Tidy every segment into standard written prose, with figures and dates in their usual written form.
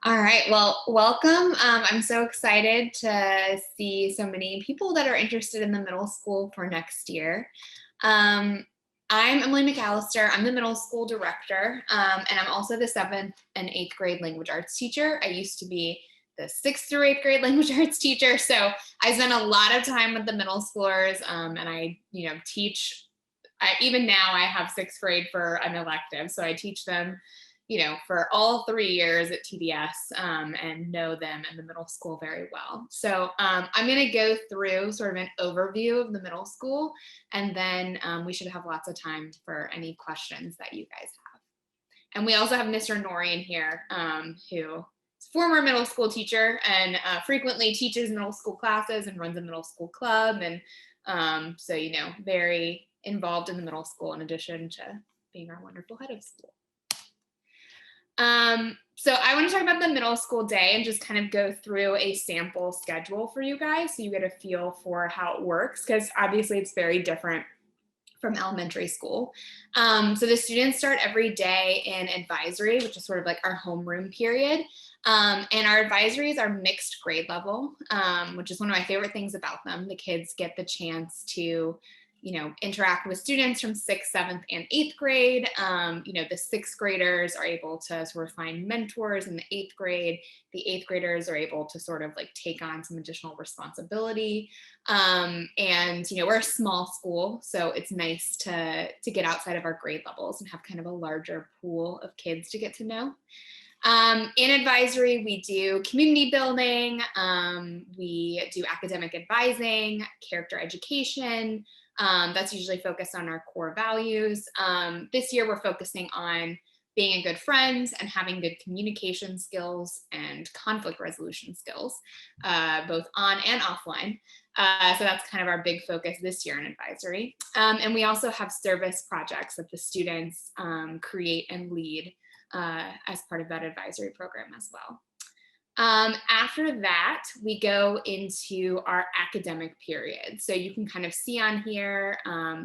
All right, well, welcome. I'm so excited to see so many people that are interested in the middle school for next year. Um, I'm Emily McAllister. I'm the middle school director, and I'm also the 7th and 8th grade language arts teacher. I used to be the 6th through 8th grade language arts teacher, so I spend a lot of time with the middle schoolers, and I, teach. Even now, I have 6th grade for an elective, so I teach them for all 3 years at TDS, and know them in the middle school very well. So I'm going to go through sort of an overview of the middle school, and then we should have lots of time for any questions that you guys have. And we also have Mr. Norian here, who is a former middle school teacher and frequently teaches middle school classes and runs a middle school club. And so, very involved in the middle school in addition to being our wonderful head of school. So I want to talk about the middle school day and just kind of go through a sample schedule for you guys so you get a feel for how it works, because obviously it's very different from elementary school. So the students start every day in advisory, which is sort of like our homeroom period. And our advisories are mixed grade level, which is one of my favorite things about them. The kids get the chance to interact with students from 6th, 7th, and 8th grade. The 6th graders are able to sort of find mentors in the 8th grade. The 8th graders are able to sort of like take on some additional responsibility. And we're a small school, so it's nice to get outside of our grade levels and have kind of a larger pool of kids to get to know. In advisory, we do community building, we do academic advising, character education. That's usually focused on our core values. This year, we're focusing on being a good friend and having good communication skills and conflict resolution skills, both on and offline. So that's kind of our big focus this year in advisory. And we also have service projects that the students create and lead as part of that advisory program as well. After that, we go into our academic period. So you can kind of see on here,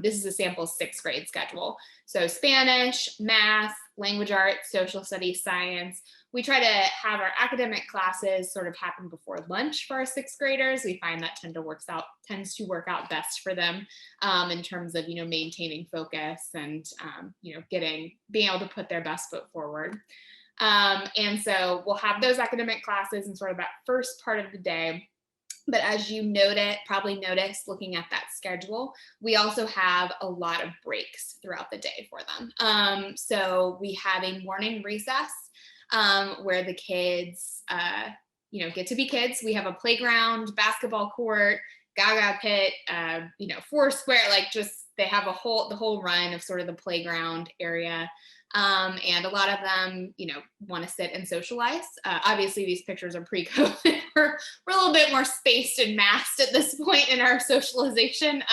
this is a sample 6th grade schedule. So Spanish, math, language arts, social studies, science. We try to have our academic classes sort of happen before lunch for our 6th graders. We find that tends to work out best for them in terms of, maintaining focus and, being able to put their best foot forward. And so we'll have those academic classes in sort of that first part of the day. But as you probably noticed looking at that schedule, we also have a lot of breaks throughout the day for them. So we have a morning recess where the kids, get to be kids. We have a playground, basketball court, Gaga pit, 4 square, they have the whole run of sort of the playground area. And a lot of them, want to sit and socialize. Obviously, these pictures are pre-COVID. We're a little bit more spaced and masked at this point in our socialization.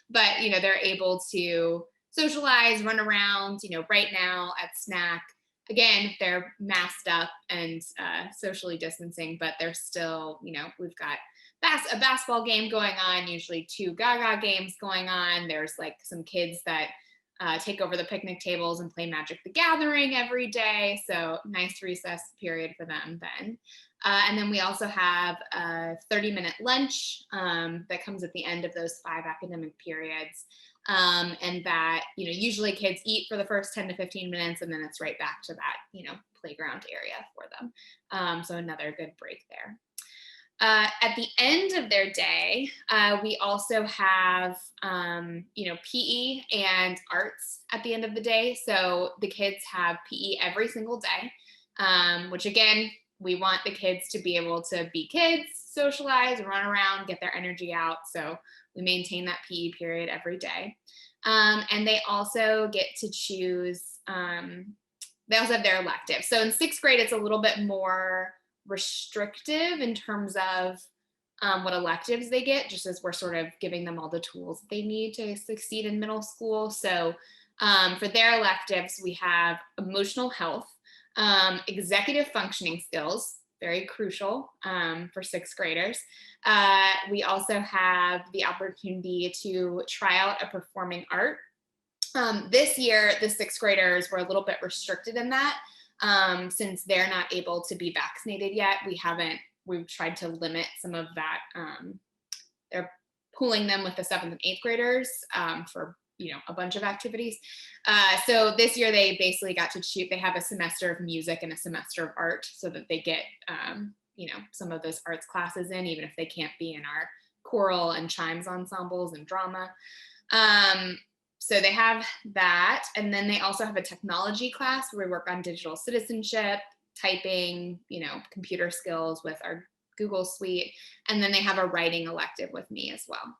But, they're able to socialize, run around, right now at snack. Again, they're masked up and socially distancing, but they're still, we've got a basketball game going on, usually 2 Gaga games going on. There's like some kids that take over the picnic tables and play Magic the Gathering every day. So nice recess period for them then. And then we also have a 30-minute lunch that comes at the end of those 5 academic periods. And that, usually kids eat for the first 10 to 15 minutes, and then it's right back to that, playground area for them. So another good break there. At the end of their day, we also have, PE and arts at the end of the day. So the kids have PE every single day, which again, we want the kids to be able to be kids, socialize, run around, get their energy out. So we maintain that PE period every day. And they also get to choose, they also have their elective. So in 6th grade, it's a little bit more restrictive in terms of what electives they get, just as we're sort of giving them all the tools they need to succeed in middle school. So for their electives, we have emotional health, executive functioning skills, very crucial for 6th graders. We also have the opportunity to try out a performing art. This year, the 6th graders were a little bit restricted in that. Since they're not able to be vaccinated yet, we've tried to limit some of that. They're pooling them with the 7th and 8th graders for a bunch of activities. So this year they basically got to choose. They have a semester of music and a semester of art, so that they get some of those arts classes in, even if they can't be in our choral and chimes ensembles and drama. So they have that, and then they also have a technology class where we work on digital citizenship, typing, computer skills with our Google Suite, and then they have a writing elective with me as well.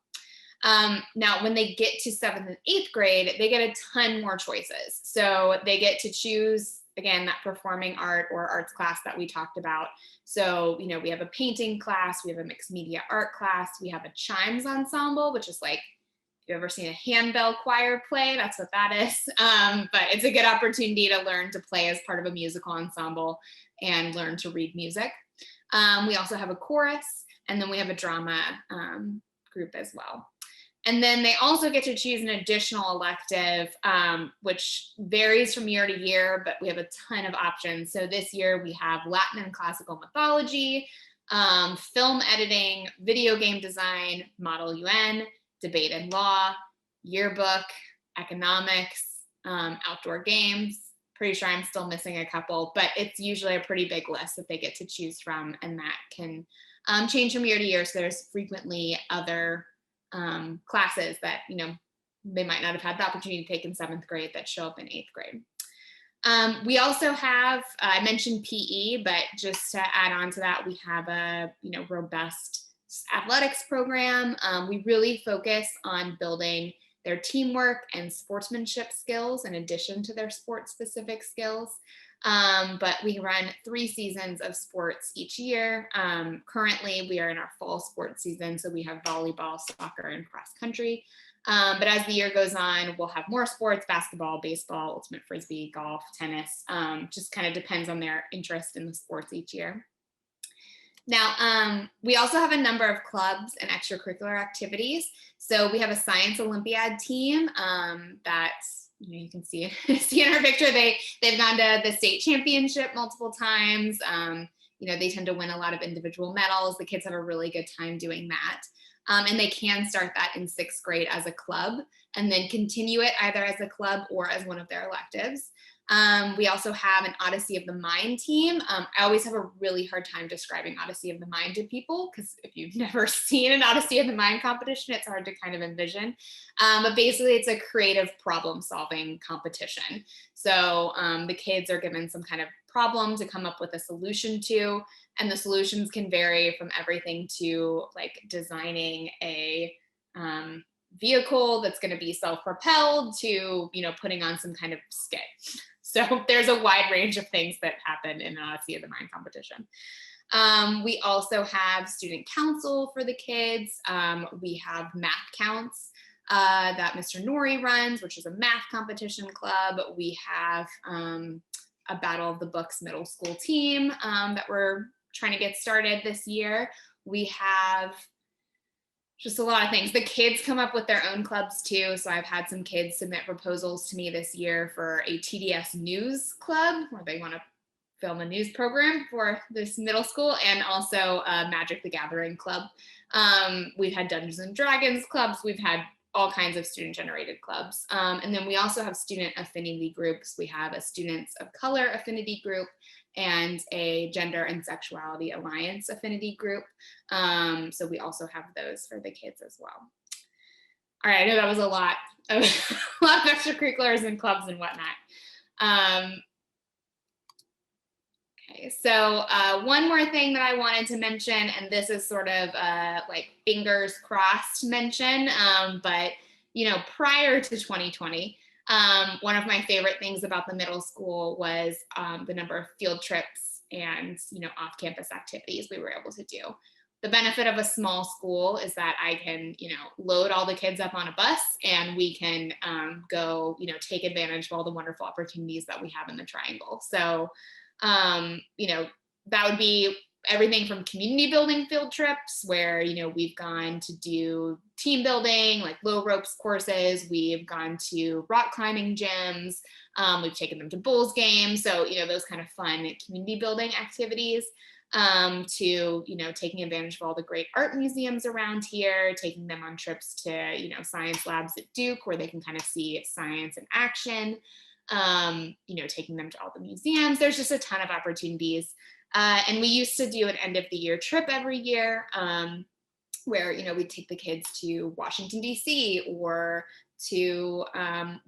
Now, when they get to 7th and 8th grade, they get a ton more choices. So they get to choose, again, that performing art or arts class that we talked about. So, we have a painting class, we have a mixed media art class, we have a chimes ensemble, which is like, if you've ever seen a handbell choir play, that's what that is. But it's a good opportunity to learn to play as part of a musical ensemble and learn to read music. We also have a chorus, and then we have a drama group as well. And then they also get to choose an additional elective, which varies from year to year, but we have a ton of options. So this year we have Latin and classical mythology, film editing, video game design, Model UN, debate and law, yearbook, economics, outdoor games. Pretty sure I'm still missing a couple, but it's usually a pretty big list that they get to choose from, and that can change from year to year. So there's frequently other classes that they might not have had the opportunity to take in 7th grade that show up in 8th grade. We also have, I mentioned PE, but just to add on to that, we have a robust athletics program. We really focus on building their teamwork and sportsmanship skills in addition to their sport specific skills. But we run 3 seasons of sports each year. Currently, we are in our fall sports season, so we have volleyball, soccer, and cross country. But as the year goes on, we'll have more sports: basketball, baseball, ultimate frisbee, golf, tennis. Just kind of depends on their interest in the sports each year. Now, we also have a number of clubs and extracurricular activities. So we have a science Olympiad team that's, you can see in our picture, they've gone to the state championship multiple times. They tend to win a lot of individual medals. The kids have a really good time doing that. And they can start that in 6th grade as a club and then continue it either as a club or as one of their electives. We also have an Odyssey of the Mind team. I always have a really hard time describing Odyssey of the Mind to people, because if you've never seen an Odyssey of the Mind competition, it's hard to kind of envision. But basically, it's a creative problem solving competition. So the kids are given some kind of problem to come up with a solution to, and the solutions can vary from everything to like designing a vehicle that's going to be self-propelled to putting on some kind of skit. So there's a wide range of things that happen in an Odyssey of the Mind competition. We also have student council for the kids. We have math counts that Mr. Nori runs, which is a math competition club. We have a Battle of the Books middle school team that we're trying to get started this year. We have just a lot of things. The kids come up with their own clubs too. So I've had some kids submit proposals to me this year for a TDS news club, where they want to film a news program for this middle school, and also a Magic the Gathering club. We've had Dungeons and Dragons clubs. We've had all kinds of student generated clubs. And then we also have student affinity groups. We have a Students of Color affinity group and a Gender and Sexuality Alliance affinity group. So we also have those for the kids as well. All right, I know that was a lot of extracurriculars and clubs and whatnot. Okay, so one more thing that I wanted to mention, and this is sort of like fingers crossed mention, but prior to 2020, one of my favorite things about the middle school was the number of field trips and off-campus activities we were able to do. The benefit of a small school is that I can load all the kids up on a bus, and we can go take advantage of all the wonderful opportunities that we have in the Triangle. So that would be everything from community building field trips where, you know, we've gone to do team building, like low ropes courses. We've gone to rock climbing gyms. We've taken them to Bulls games. So, you know, those kind of fun community building activities, to, you know, taking advantage of all the great art museums around here, taking them on trips to, you know, science labs at Duke where they can kind of see science in action, you know, taking them to all the museums. There's just a ton of opportunities. And we used to do an end of the year trip every year, where, you know, we'd take the kids to Washington, D.C. or to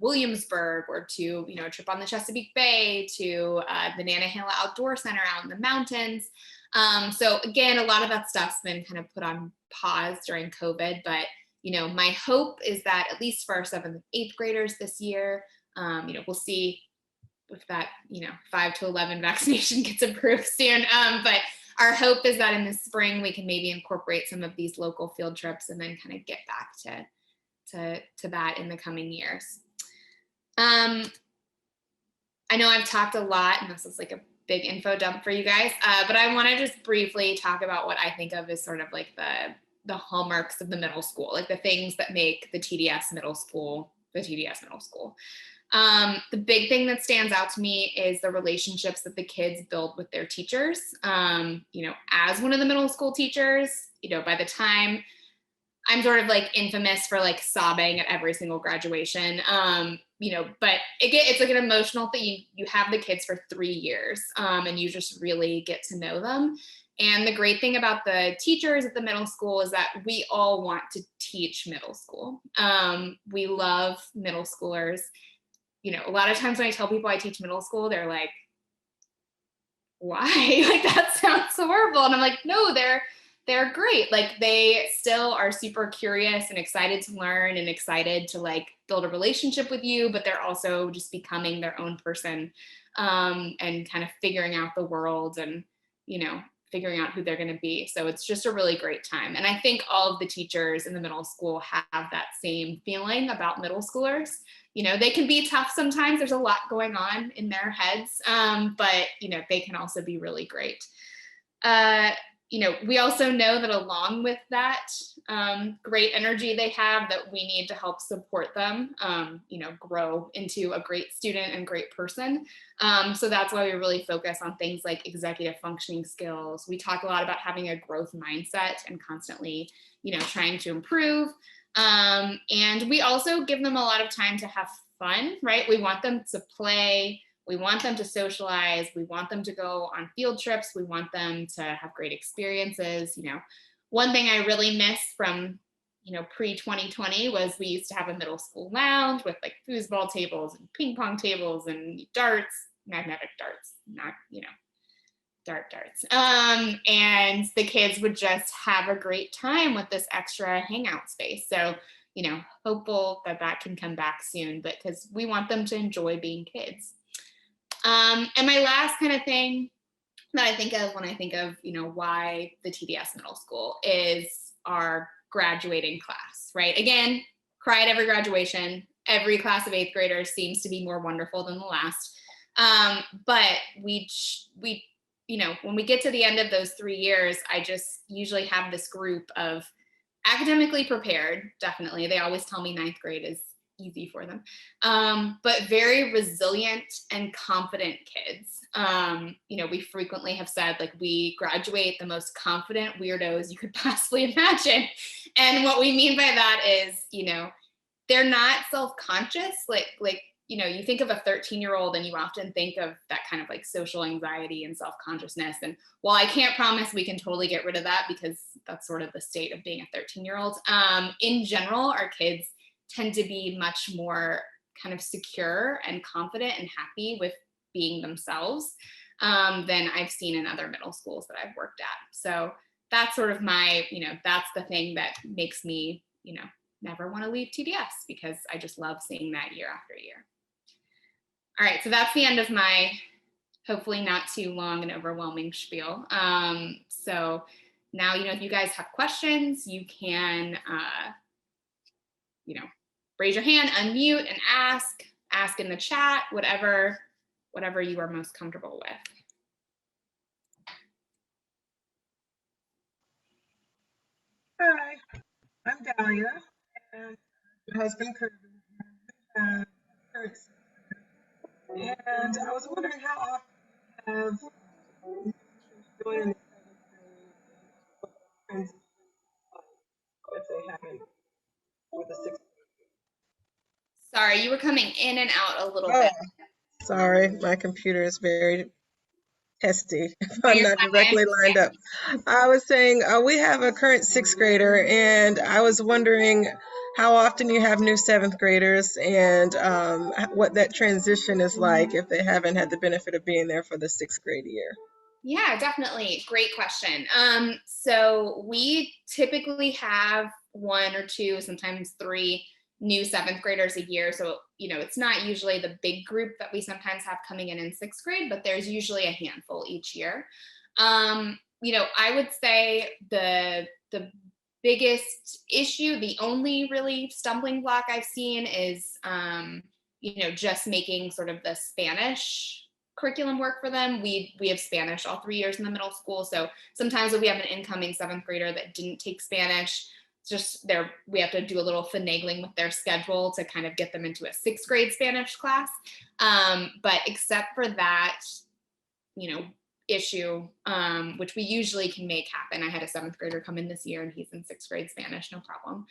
Williamsburg, or to, you know, a trip on the Chesapeake Bay, to the Nantahala Outdoor Center out in the mountains. So again, a lot of that stuff's been kind of put on pause during COVID, but, you know, my hope is that at least for our 7th and 8th graders this year, you know, we'll see if that, you know, 5 to 11 vaccination gets approved soon. But our hope is that in the spring, we can maybe incorporate some of these local field trips and then kind of get back to that in the coming years. I know I've talked a lot, and this is like a big info dump for you guys, but I want to just briefly talk about what I think of as sort of like the hallmarks of the middle school, like the things that make the TDS middle school the TDS middle school. The big thing that stands out to me is the relationships that the kids build with their teachers. You know, as one of the middle school teachers, you know, by the time I'm sort of like infamous for like sobbing at every single graduation, you know, but it's like an emotional thing. You have the kids for 3 years, and you just really get to know them. And the great thing about the teachers at the middle school is that we all want to teach middle school. We love middle schoolers. You know, a lot of times when I tell people I teach middle school, they're like, why? Like, that sounds horrible. And I'm like, no, they're great. Like, they still are super curious and excited to learn and excited to like build a relationship with you, but they're also just becoming their own person, and kind of figuring out the world and, you know, figuring out who they're going to be. So it's just a really great time. And I think all of the teachers in the middle school have that same feeling about middle schoolers. You know, they can be tough sometimes. There's a lot going on in their heads, but, you know, they can also be really great. You know, we also know that along with that great energy they have, that we need to help support them, you know, grow into a great student and great person. So that's why we really focus on things like executive functioning skills. We talk a lot about having a growth mindset and constantly, you know, trying to improve. And we also give them a lot of time to have fun, right? We want them to play. We want them to socialize. We want them to go on field trips. We want them to have great experiences. You know, one thing I really miss from, you know, pre-2020 was we used to have a middle school lounge with like foosball tables and ping pong tables and darts, magnetic darts, not, you know, darts. And the kids would just have a great time with this extra hangout space. So, you know, hopeful that that can come back soon, but because we want them to enjoy being kids. And my last kind of thing that I think of when I think of, you know, why the TDS middle school is our graduating class, right? Again, cry at every graduation. Every class of 8th graders seems to be more wonderful than the last. But we, you know, when we get to the end of those 3 years, I just usually have this group of academically prepared, definitely. They always tell me 9th grade is easy for them, but very resilient and confident kids. You know, we frequently have said, like, we graduate the most confident weirdos you could possibly imagine. And what we mean by that is, you know, they're not self-conscious. Like, you know, you think of a 13-year-old and you often think of that kind of like social anxiety and self-consciousness. And while I can't promise we can totally get rid of that, because that's sort of the state of being a 13-year-old, in general, our kids tend to be much more kind of secure and confident and happy with being themselves, than I've seen in other middle schools that I've worked at. So that's sort of my, you know, that's the thing that makes me, you know, never want to leave TDS, because I just love seeing that year after year. All right, so that's the end of my hopefully not too long and overwhelming spiel. So now, you know, if you guys have questions, you can, you know, raise your hand, unmute, and ask in the chat, whatever you are most comfortable with. Dahlia, and my husband Kirby. And Kurtz. And I was wondering how often you have joined in the seventh grade if they haven't with the sixth. Sorry, you were coming in and out a little Oh, bit. sorry, my computer is very testy if No, I'm you're not fine. I directly lined understand. up. I was saying we have a current sixth grader, and I was wondering how often you have new seventh graders and what that transition is like if they haven't had the benefit of being there for the sixth grade year. Yeah, definitely. Great question. So we typically have one or two, sometimes three new seventh graders a year. So, it's not usually the big group that we sometimes have coming in sixth grade, but there's usually a handful each year. I would say the biggest issue, the only really stumbling block I've seen is, just making sort of the Spanish curriculum work for them. We have Spanish all 3 years in the middle school. So sometimes if we have an incoming seventh grader that didn't take Spanish, it's just we have to do a little finagling with their schedule to kind of get them into a sixth grade Spanish class. But except for that, issue, which we usually can make happen. I had a seventh grader come in this year and he's in sixth grade Spanish, no problem.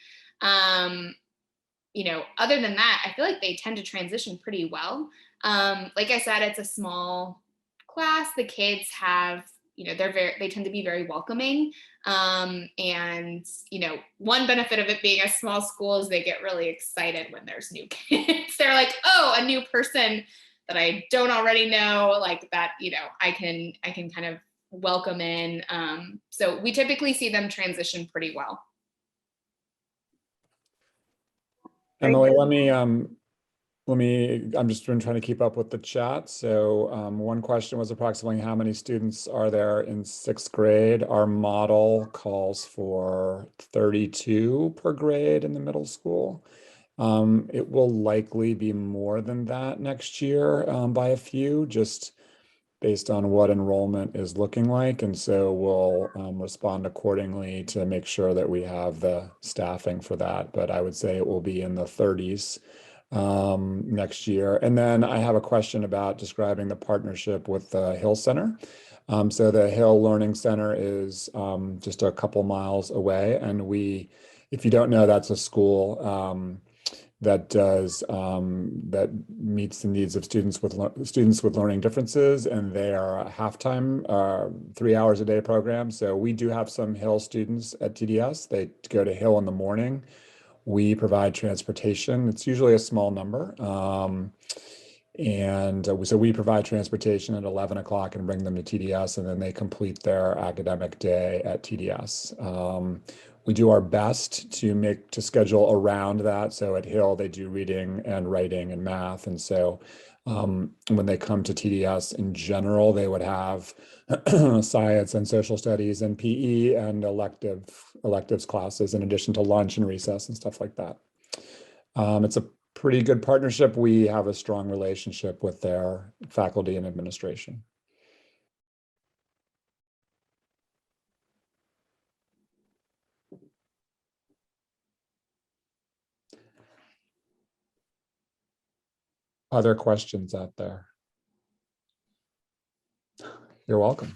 Other than that, I feel like they tend to transition pretty well. Like I said, it's a small class. The kids have, they tend to be very welcoming. And, one benefit of it being a small school is they get really excited when there's new kids. They're like, oh, a new person that I don't already know, like that, I can kind of welcome in. So we typically see them transition pretty well. Emily, I'm just been trying to keep up with the chat. So one question was approximately how many students are there in sixth grade? Our model calls for 32 per grade in the middle school. It will likely be more than that next year by a few, just based on what enrollment is looking like. And so we'll respond accordingly to make sure that we have the staffing for that. But I would say it will be in the 30s next year. And then I have a question about describing the partnership with the Hill Center. So the Hill Learning Center is just a couple miles away. And if you don't know, that's a school that meets the needs of students with learning differences, and they are a half-time 3 hours a day program. So we do have some Hill students at TDS. They go to Hill in the morning. We provide transportation. It's usually a small number. So we provide transportation at 11 o'clock and bring them to TDS, and then they complete their academic day at TDS. We do our best to schedule around that. So at Hill, they do reading and writing and math. And so when they come to TDS in general, they would have science and social studies and PE and electives classes in addition to lunch and recess and stuff like that. It's a pretty good partnership. We have a strong relationship with their faculty and administration. Other questions out there? You're welcome.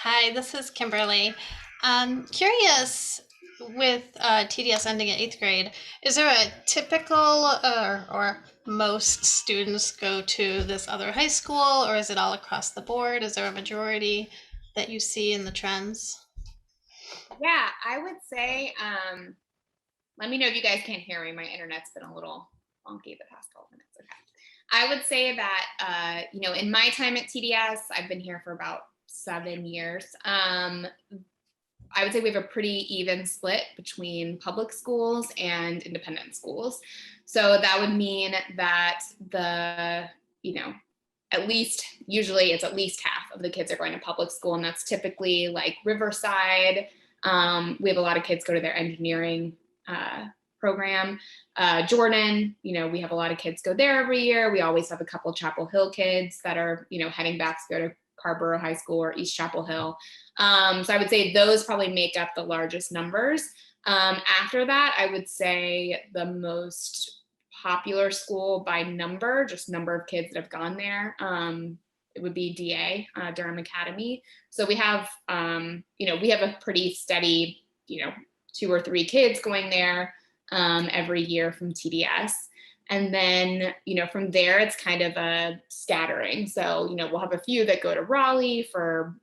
Hi, this is Kimberly. Curious, with TDS ending at 8th grade, is there a typical or most students go to this other high school, or is it all across the board? Is there a majority that you see in the trends? Yeah, I would say, let me know if you guys can't hear me. My internet's been a little funky the past 12 minutes. Okay. I would say that, in my time at TDS, I've been here for about 7 years. I would say we have a pretty even split between public schools and independent schools. So that would mean that usually it's at least half of the kids are going to public school, and that's typically like Riverside. We have a lot of kids go to their engineering program. Jordan, we have a lot of kids go there every year. We always have a couple Chapel Hill kids that are, heading back to go to Carborough High School or East Chapel Hill. So I would say those probably make up the largest numbers. After that, I would say the most popular school by number, just number of kids that have gone there, it would be DA, Durham Academy. So we have, we have a pretty steady, 2 or 3 kids going there every year from TDS. And then, from there, it's kind of a scattering. So, we'll have a few that go to Raleigh for,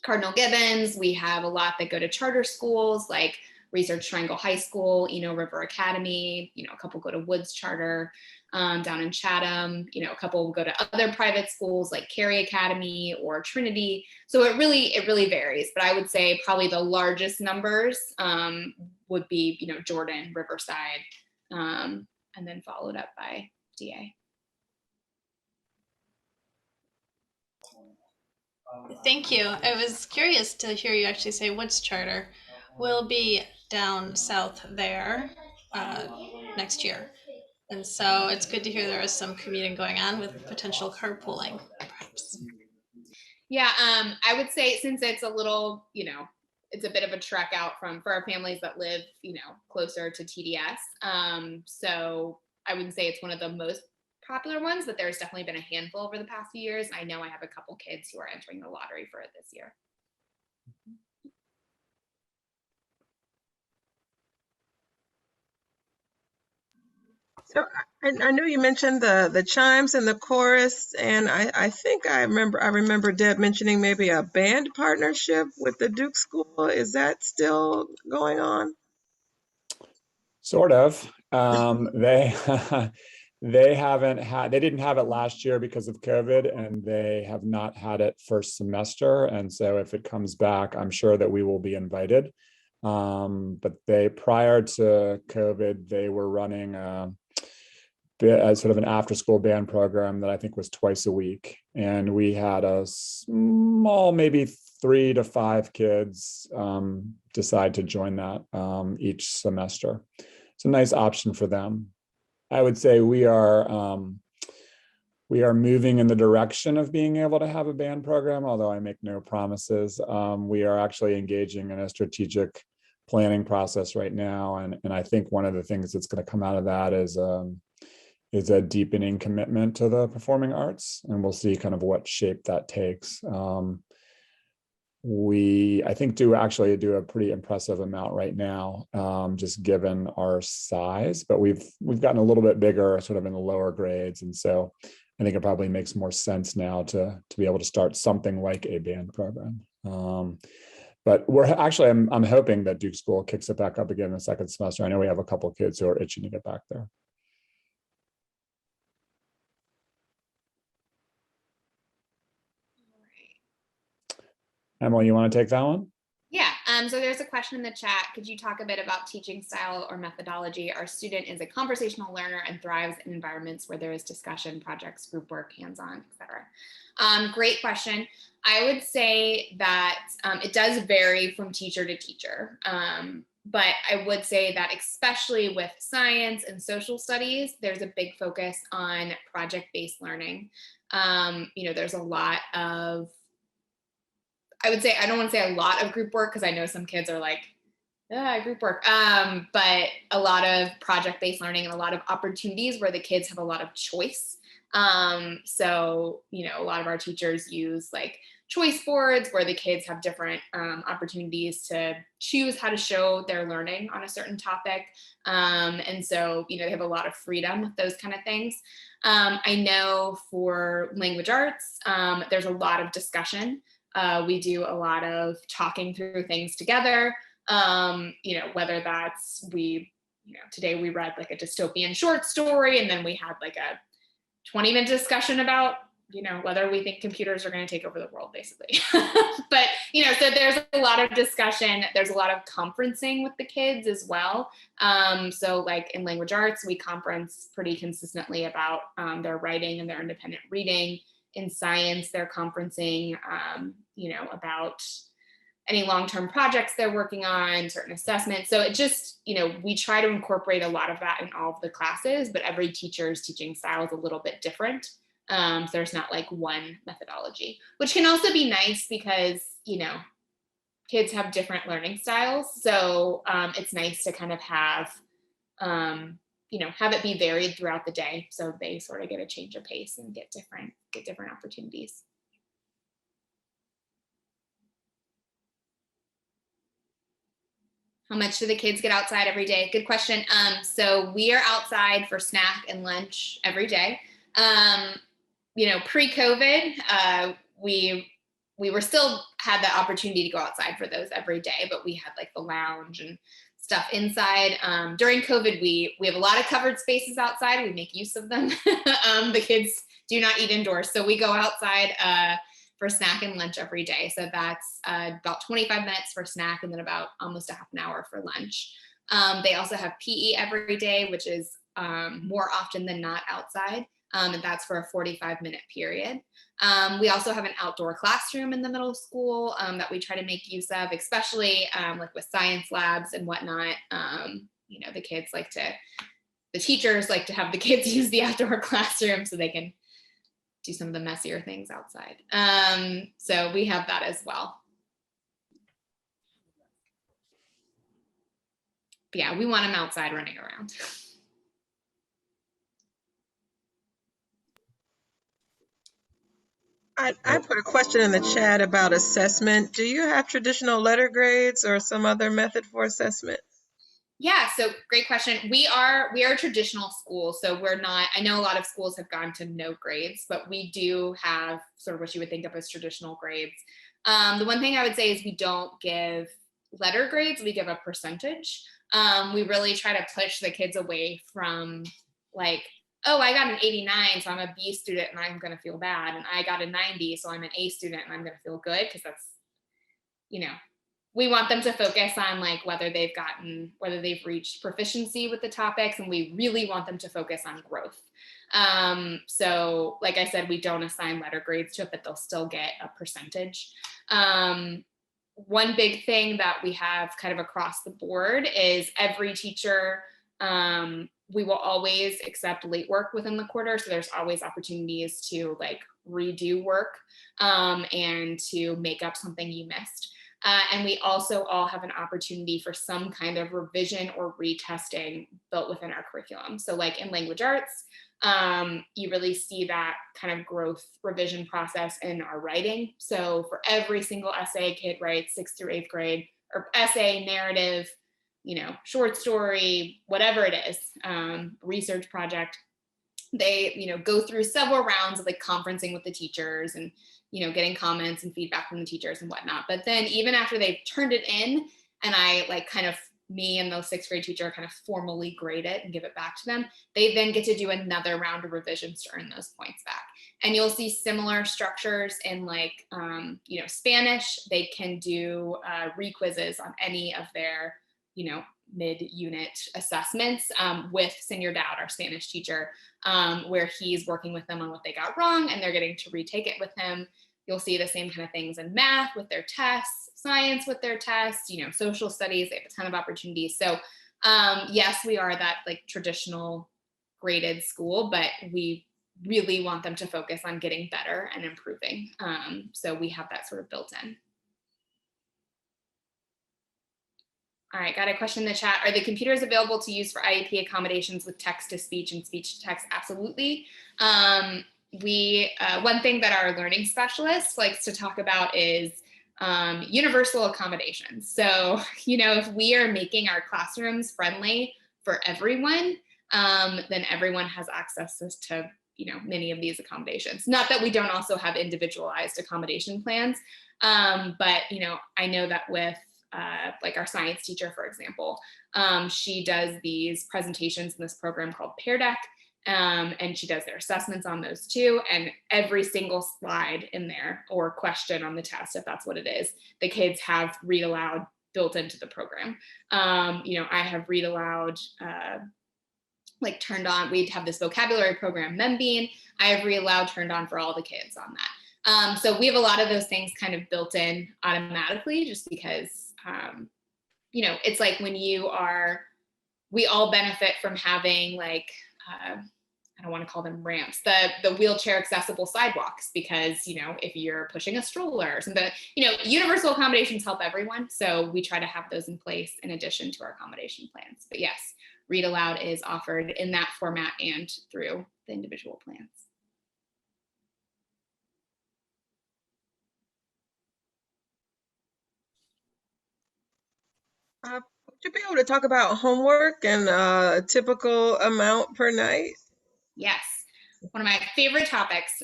Cardinal Gibbons. We have a lot that go to charter schools like Research Triangle High School, River Academy, a couple go to Woods Charter down in Chatham, a couple will go to other private schools like Cary Academy or Trinity. So it really varies, but I would say probably the largest numbers would be, Jordan, Riverside, and then followed up by DA. Thank you. I was curious to hear you actually say Woods Charter will be down south there next year. And so it's good to hear there is some commuting going on with potential carpooling, perhaps. Yeah, I would say since it's a little, it's a bit of a trek out for our families that live, closer to TDS. So I wouldn't say it's one of the most popular ones, but there's definitely been a handful over the past few years. I know I have a couple kids who are entering the lottery for it this year. So I know you mentioned the chimes and the chorus, and I think I remember Deb mentioning maybe a band partnership with the Duke School. Is that still going on? Sort of. They didn't have it last year because of COVID, and they have not had it first semester. And so if it comes back, I'm sure that we will be invited. But prior to COVID, they were running sort of an after-school band program that I think was twice a week. And we had a small, maybe 3 to 5 kids decide to join that each semester. It's a nice option for them. I would say we are moving in the direction of being able to have a band program, although I make no promises. We are actually engaging in a strategic planning process right now. And I think one of the things that's going to come out of that is a deepening commitment to the performing arts. And we'll see kind of what shape that takes. I think do a pretty impressive amount right now, just given our size, but we've gotten a little bit bigger sort of in the lower grades. And so I think it probably makes more sense now to be able to start something like a band program. But I'm hoping that Duke School kicks it back up again in the second semester. I know we have a couple of kids who are itching to get back there. Emily, you want to take that one? Yeah, so there's a question in the chat. Could you talk a bit about teaching style or methodology? Our student is a conversational learner and thrives in environments where there is discussion, projects, group work, hands-on, etc. Great question. I would say that it does vary from teacher to teacher. But I would say that especially with science and social studies, there's a big focus on project-based learning. There's a lot of, I would say, I don't want to say a lot of group work because I know some kids are like, group work, but a lot of project-based learning and a lot of opportunities where the kids have a lot of choice. So, a lot of our teachers use like choice boards where the kids have different opportunities to choose how to show their learning on a certain topic. And so, they have a lot of freedom with those kind of things. I know for language arts, there's a lot of discussion. We do a lot of talking through things together, whether that's today we read like a dystopian short story, and then we had like a 20-minute discussion about, whether we think computers are going to take over the world, basically. But, so there's a lot of discussion. There's a lot of conferencing with the kids as well. So like in language arts, we conference pretty consistently about their writing and their independent reading. In science, they're conferencing, about any long-term projects they're working on, certain assessments. So it just, we try to incorporate a lot of that in all of the classes, but every teacher's teaching style is a little bit different. So there's not like one methodology, which can also be nice because, kids have different learning styles. So it's nice to kind of have it be varied throughout the day. So they sort of get a change of pace and get different opportunities. How much do the kids get outside every day? Good question. So we are outside for snack and lunch every day. Pre-COVID, we were still had the opportunity to go outside for those every day, but we had like the lounge and stuff inside. During COVID, we have a lot of covered spaces outside. We make use of them. The kids do not eat indoors, so we go outside for snack and lunch every day. So that's about 25 minutes for snack and then about almost a half an hour for lunch. They also have PE every day, which is more often than not outside. And that's for a 45-minute period. We also have an outdoor classroom in the middle school that we try to make use of, especially like with science labs and whatnot. The teachers like to have the kids use the outdoor classroom so they can do some of the messier things outside. So we have that as well. But yeah, we want them outside running around. I put a question in the chat about assessment. Do you have traditional letter grades or some other method for assessment? Yeah, so great question. We are a traditional school, so we're not, I know a lot of schools have gone to no grades, but we do have sort of what you would think of as traditional grades. The one thing I would say is we don't give letter grades, we give a percentage. We really try to push the kids away from like, oh, I got an 89, so I'm a B student and I'm gonna feel bad. And I got a 90, so I'm an A student and I'm gonna feel good, because that's, we want them to focus on like whether they've reached proficiency with the topics, and we really want them to focus on growth. So like I said, we don't assign letter grades to it, but they'll still get a percentage. One big thing that we have kind of across the board is every teacher, we will always accept late work within the quarter. So there's always opportunities to like redo work and to make up something you missed. And we also all have an opportunity for some kind of revision or retesting built within our curriculum. So like in language arts, you really see that kind of growth revision process in our writing. So for every single essay a kid writes 6th through 8th grade, or essay, narrative, short story, whatever it is, research project, they, go through several rounds of like conferencing with the teachers and, getting comments and feedback from the teachers and whatnot. But then even after they've turned it in, and I like kind of, me and the 6th grade teacher kind of formally grade it and give it back to them, they then get to do another round of revisions to earn those points back. And you'll see similar structures in like, Spanish. They can do re-quizzes on any of their, mid-unit assessments with Senior Dowd, our Spanish teacher, where he's working with them on what they got wrong and they're getting to retake it with him. You'll see the same kind of things in math with their tests, science with their tests, social studies. They have a ton of opportunities. So yes, we are that like traditional graded school, but we really want them to focus on getting better and improving. So we have that sort of built in. All right, got a question in the chat. Are the computers available to use for IEP accommodations with text to speech and speech to text? Absolutely. One thing that our learning specialist likes to talk about is universal accommodations. So, if we are making our classrooms friendly for everyone, then everyone has access to, many of these accommodations. Not that we don't also have individualized accommodation plans, but, I know that with like our science teacher, for example, she does these presentations in this program called Pear Deck, and she does their assessments on those too. And every single slide in there or question on the test, if that's what it is, the kids have read aloud built into the program. I have read aloud like turned on. We'd have this vocabulary program, Membean. I have read aloud turned on for all the kids on that. So we have a lot of those things kind of built in automatically, just because, you know, it's like when we all benefit from having like, I don't want to call them ramps, the wheelchair accessible sidewalks, because, you know, if you're pushing a stroller or something, you know, universal accommodations help everyone. So we try to have those in place in addition to our accommodation plans. But yes, Read Aloud is offered in that format and through the individual plans. Would you be able to talk about homework and a typical amount per night? Yes, one of my favorite topics.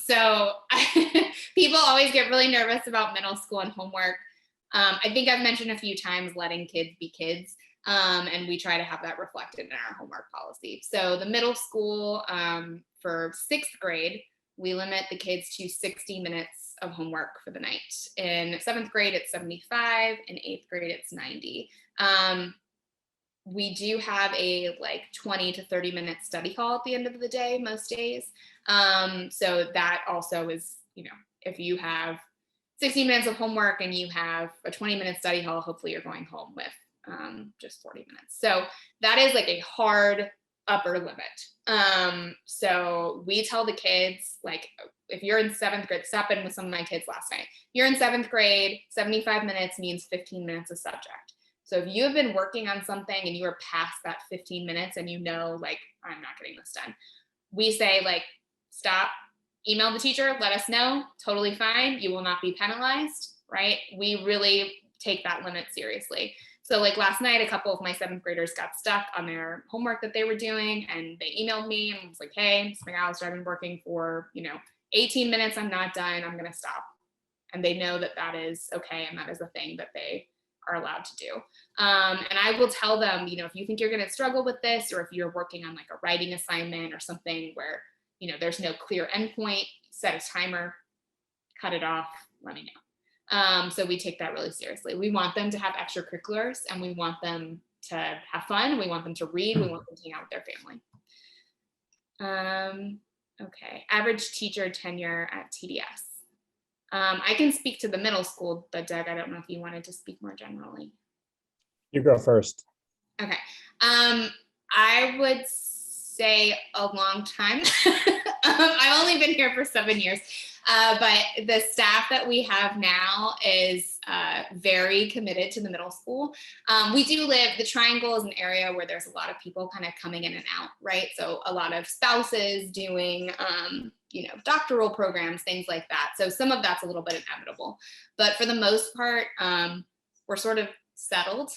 So people always get really nervous about middle school and homework. I think I've mentioned a few times letting kids be kids, and we try to have that reflected in our homework policy. So the middle school, for 6th grade, we limit the kids to 60 minutes of homework for the night. In 7th grade, it's 75. In 8th grade, it's 90. We do have a like 20 to 30 minute study hall at the end of the day, most days. So that also is, you know, if you have 60 minutes of homework and you have a 20-minute study hall, hopefully you're going home with just 40 minutes. So that is like a hard upper limit. So we tell the kids, like, if you're in 7th grade, this happened with some of my kids last night. You're in 7th grade, 75 minutes means 15 minutes a subject. So if you have been working on something and you are past that 15 minutes and you know, like, I'm not getting this done, we say, like, stop, email the teacher, let us know, totally fine. You will not be penalized, right? We really take that limit seriously. So like last night, a couple of my 7th graders got stuck on their homework that they were doing, and they emailed me and was like, hey, Ms. McAllister, I've been working for, you know, 18 minutes, I'm not done, I'm gonna stop. And they know that that is okay, and that is a thing that they are allowed to do. And I will tell them, you know, if you think you're going to struggle with this, or if you're working on like a writing assignment or something where, you know, there's no clear endpoint, set a timer, cut it off, let me know. So we take that really seriously. We want them to have extracurriculars, and we want them to have fun. We want them to read. We want them to hang out with their family. Okay, average teacher tenure at TDS. I can speak to the middle school, but Doug, I don't know if you wanted to speak more generally. You go first. Okay. I would say a long time. I've only been here for 7 years, but the staff that we have now is very committed to the middle school. We do live, the Triangle is an area where there's a lot of people kind of coming in and out, right? So a lot of spouses doing, you know, doctoral programs, things like that. So some of that's a little bit inevitable, but for the most part, we're sort of settled.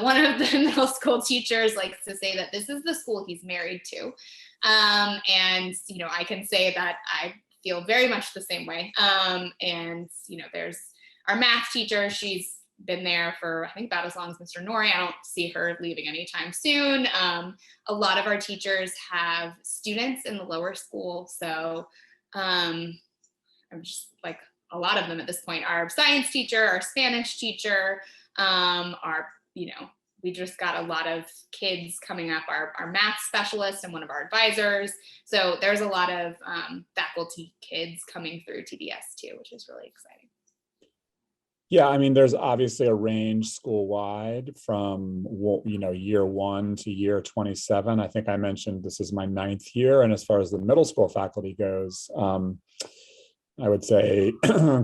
One of the middle school teachers likes to say that this is the school he's married to. And, you know, I can say that I feel very much the same way. And, you know, there's our math teacher. She's been there for, I think, about as long as Mr. Nori. I don't see her leaving anytime soon. A lot of our teachers have students in the lower school. So I'm just like, a lot of them at this point, our science teacher, our Spanish teacher, our, you know, we just got a lot of kids coming up, our math specialist and one of our advisors. So there's a lot of faculty kids coming through TDS too, which is really exciting. Yeah, I mean, there's obviously a range school-wide from, you know, year 1 to year 27. I think I mentioned this is my 9th year. And as far as the middle school faculty goes, I would say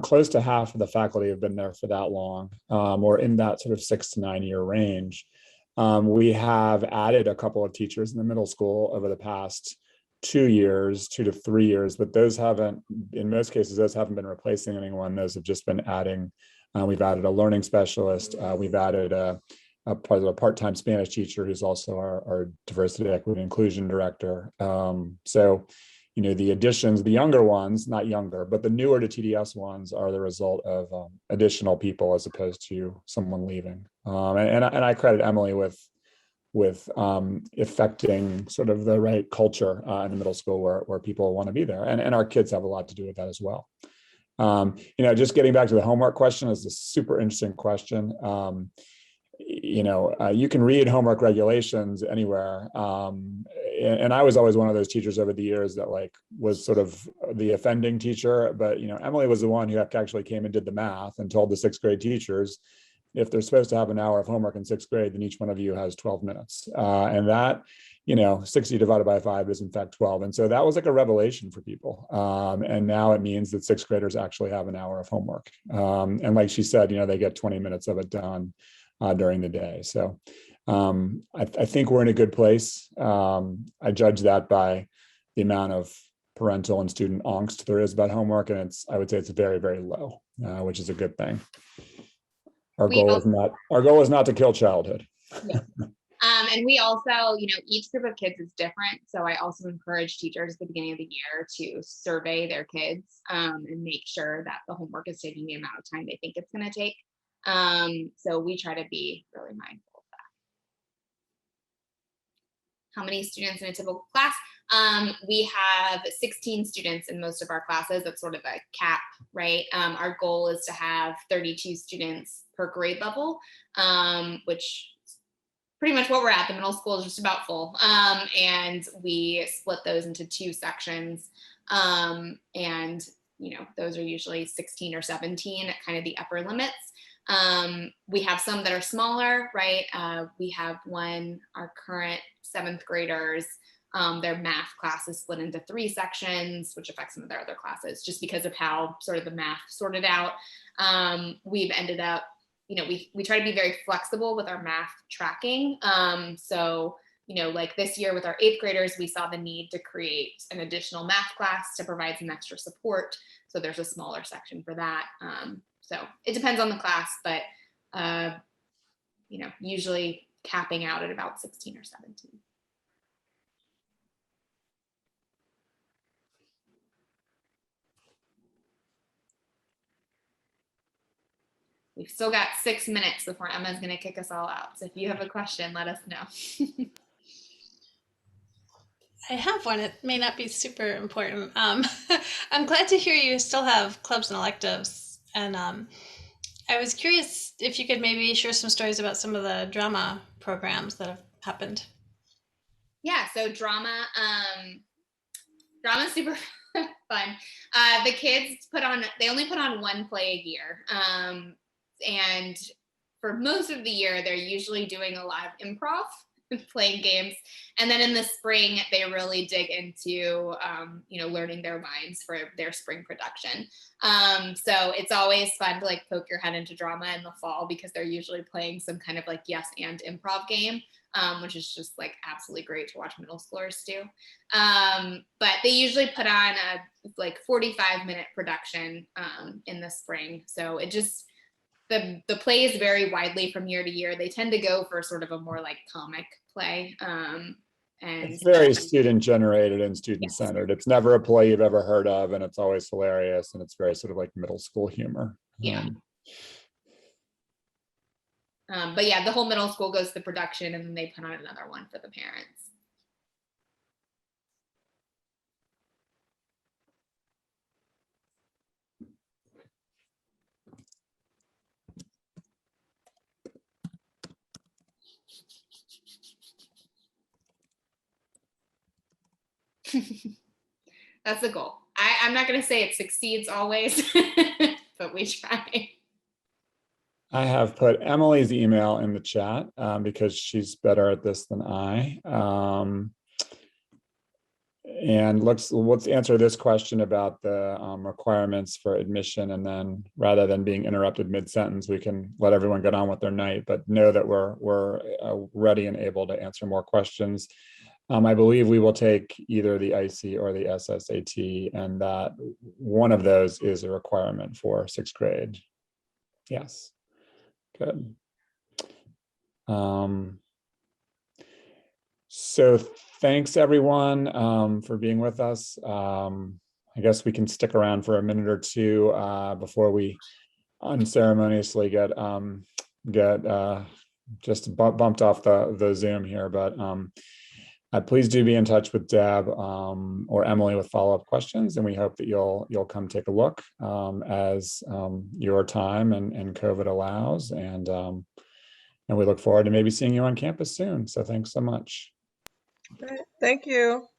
close to half of the faculty have been there for that long, or in that sort of 6 to 9 year range. We have added a couple of teachers in the middle school over the past 2 years, 2 to 3 years, but those haven't, in most cases, those haven't been replacing anyone. Those have just been adding. We've added a learning specialist. We've added a part-time Spanish teacher who's also our diversity, equity, inclusion director. So, you know, the additions, the younger ones, not younger, but the newer to TDS ones are the result of additional people as opposed to someone leaving. And I credit Emily with affecting sort of the right culture in the middle school where people want to be there. And our kids have a lot to do with that as well. You know, just getting back to the homework question is a super interesting question. You know, you can read homework regulations anywhere. and I was always one of those teachers over the years that like was sort of the offending teacher, but Emily was the one who actually came and did the math and told the sixth grade teachers, if they're supposed to have an hour of homework in sixth grade, then each one of you has 12 minutes. And that, 60 divided by 5 is in fact 12. And so that was like a revelation for people. And now it means that sixth graders actually have an hour of homework. And like she said, they get 20 minutes of it done during the day. So I think we're in a good place. I judge that by the amount of parental and student angst there is about homework. And I would say it's very, very low, which is a good thing. Our goal is not to kill childhood. Yeah. And we also, each group of kids is different. So I also encourage teachers at the beginning of the year to survey their kids and make sure that the homework is taking the amount of time they think it's going to take. So we try to be really mindful of that. How many students in a typical class? We have 16 students in most of our classes. That's sort of a cap, right? Our goal is to have 32 students per grade level, which is pretty much what we're at. The middle school is just about full. And we split those into 2 sections. And, those are usually 16 or 17 at kind of the upper limits. We have some that are smaller, right? We have our current 7th graders, their math class is split into 3 sections, which affects some of their other classes just because of how sort of the math sorted out. We've ended up, we try to be very flexible with our math tracking. So, like this year with our 8th graders, we saw the need to create an additional math class to provide some extra support. So there's a smaller section for that. So it depends on the class, but, usually capping out at about 16 or 17. We've still got 6 minutes before Emma's going to kick us all out. So if you have a question, let us know. I have one. It may not be super important. I'm glad to hear you still have clubs and electives. And I was curious if you could maybe share some stories about some of the drama programs that have happened. Yeah, so drama's super fun. The kids they only put on 1 play a year. And for most of the year, they're usually doing a lot of improv, playing games. And then in the spring, they really dig into, learning their lines for their spring production. So it's always fun to like poke your head into drama in the fall because they're usually playing some kind of like yes and improv game, which is just like absolutely great to watch middle schoolers do. But they usually put on a like 45-minute production in the spring. So it just, the plays vary widely from year to year. They tend to go for sort of a more like comic play. And it's very student generated and student centered. It's never a play you've ever heard of, and it's always hilarious, and it's very sort of like middle school humor. Yeah. But yeah, the whole middle school goes to the production, and then they put on another one for the parents. That's the goal. I'm not going to say it succeeds always, but we try. I have put Emily's email in the chat because she's better at this than I. And let's answer this question about the requirements for admission, and then rather than being interrupted mid-sentence, we can let everyone get on with their night, but know that we're ready and able to answer more questions. I believe we will take either the IC or the SSAT, and that one of those is a requirement for 6th grade. Yes, good. So thanks everyone for being with us. I guess we can stick around for a minute or two before we unceremoniously get just bumped off the Zoom here, but please do be in touch with Deb or Emily with follow-up questions, and we hope that you'll come take a look as your time and COVID allows, and we look forward to maybe seeing you on campus soon. So thanks so much. Thank you.